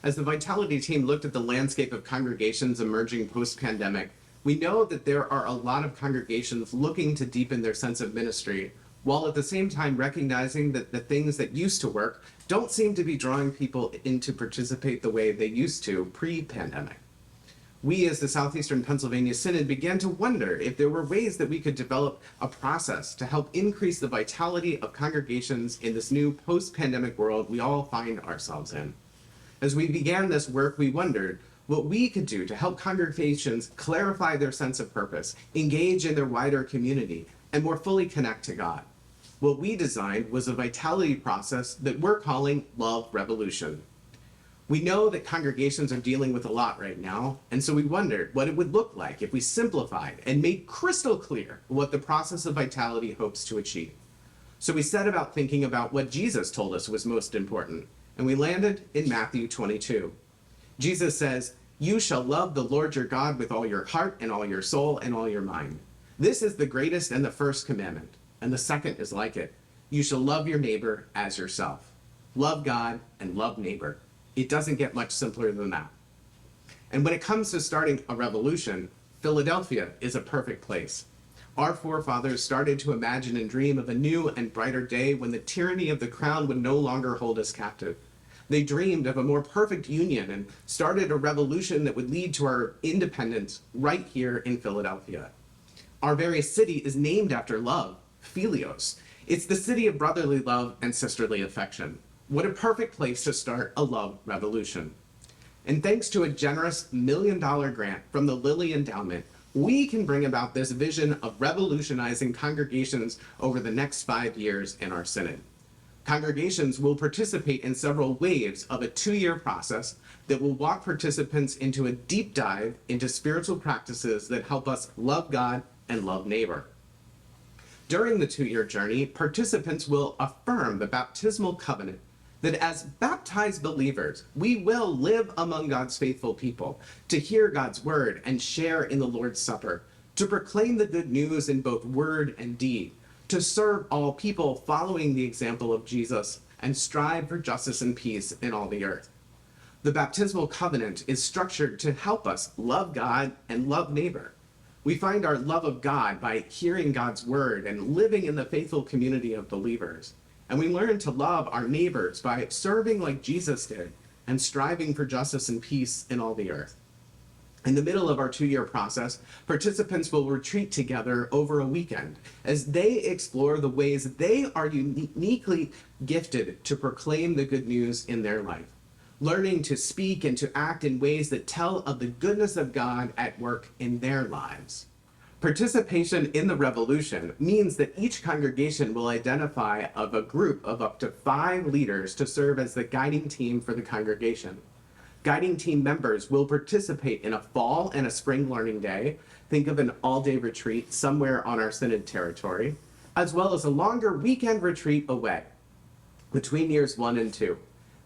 As the Vitality team looked at the landscape of congregations emerging post-pandemic, we know that there are a lot of congregations looking to deepen their sense of ministry, while at the same time recognizing that the things that used to work don't seem to be drawing people in to participate the way they used to pre-pandemic. We, as the Southeastern Pennsylvania Synod, began to wonder if there were ways that we could develop a process to help increase the vitality of congregations in this new post-pandemic world we all find ourselves in. As we began this work, we wondered what we could do to help congregations clarify their sense of purpose, engage in their wider community, and more fully connect to God. What we designed was a vitality process that we're calling Love Revolution. We know that congregations are dealing with a lot right now, and so we wondered what it would look like if we simplified and made crystal clear what the process of vitality hopes to achieve. So we set about thinking about what Jesus told us was most important, and we landed in Matthew 22. Jesus says, "You shall love the Lord your God with all your heart and all your soul and all your mind. This is the greatest and the first commandment, and the second is like it. You shall love your neighbor as yourself." Love God and love neighbor. It doesn't get much simpler than that. And when it comes to starting a revolution, Philadelphia is a perfect place. Our forefathers started to imagine and dream of a new and brighter day when the tyranny of the crown would no longer hold us captive. They dreamed of a more perfect union and started a revolution that would lead to our independence right here in Philadelphia. Our very city is named after love, Philios. It's the city of brotherly love and sisterly affection. What a perfect place to start a love revolution. And thanks to a generous $1 million grant from the Lilly Endowment, we can bring about this vision of revolutionizing congregations over the next 5 years in our synod. Congregations will participate in several waves of a 2-year process that will walk participants into a deep dive into spiritual practices that help us love God and love neighbor. During the 2-year journey, participants will affirm the baptismal covenant that as baptized believers, we will live among God's faithful people, to hear God's word and share in the Lord's Supper, to proclaim the good news in both word and deed, to serve all people following the example of Jesus, and strive for justice and peace in all the earth. The baptismal covenant is structured to help us love God and love neighbor. We find our love of God by hearing God's word and living in the faithful community of believers. And we learn to love our neighbors by serving like Jesus did and striving for justice and peace in all the earth. In the middle of our 2-year process, participants will retreat together over a weekend as they explore the ways they are uniquely gifted to proclaim the good news in their life, learning to speak and to act in ways that tell of the goodness of God at work in their lives. Participation in the revolution means that each congregation will identify a group of up to 5 leaders to serve as the guiding team for the congregation. Guiding team members will participate in a fall and a spring learning day, think of an all-day retreat somewhere on our synod territory, as well as a longer weekend retreat away between years 1 and 2.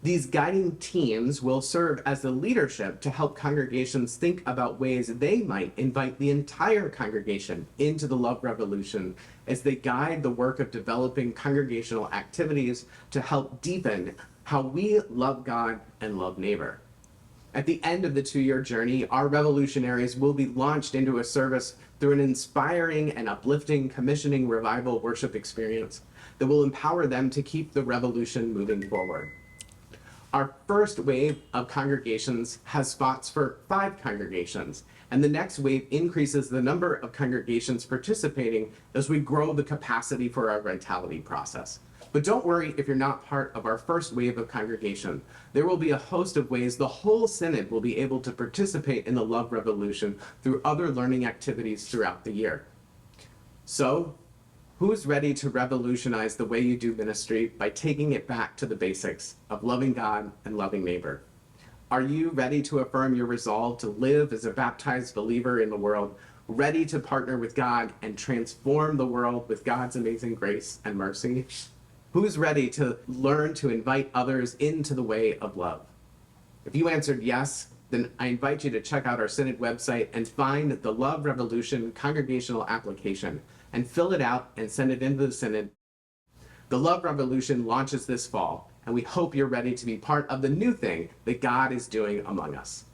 These guiding teams will serve as the leadership to help congregations think about ways they might invite the entire congregation into the love revolution as they guide the work of developing congregational activities to help deepen how we love God and love neighbor. At the end of the 2-year journey, our revolutionaries will be launched into a service through an inspiring and uplifting commissioning revival worship experience that will empower them to keep the revolution moving forward. Our first wave of congregations has spots for 5 congregations, and the next wave increases the number of congregations participating as we grow the capacity for our vitality process. But don't worry if you're not part of our first wave of congregation. There will be a host of ways the whole synod will be able to participate in the love revolution through other learning activities throughout the year. So, who's ready to revolutionize the way you do ministry by taking it back to the basics of loving God and loving neighbor? Are you ready to affirm your resolve to live as a baptized believer in the world, ready to partner with God and transform the world with God's amazing grace and mercy? Who's ready to learn to invite others into the way of love? If you answered yes, then I invite you to check out our synod website and find the Love Revolution congregational application and fill it out and send it into the synod. The Love Revolution launches this fall, and we hope you're ready to be part of the new thing that God is doing among us.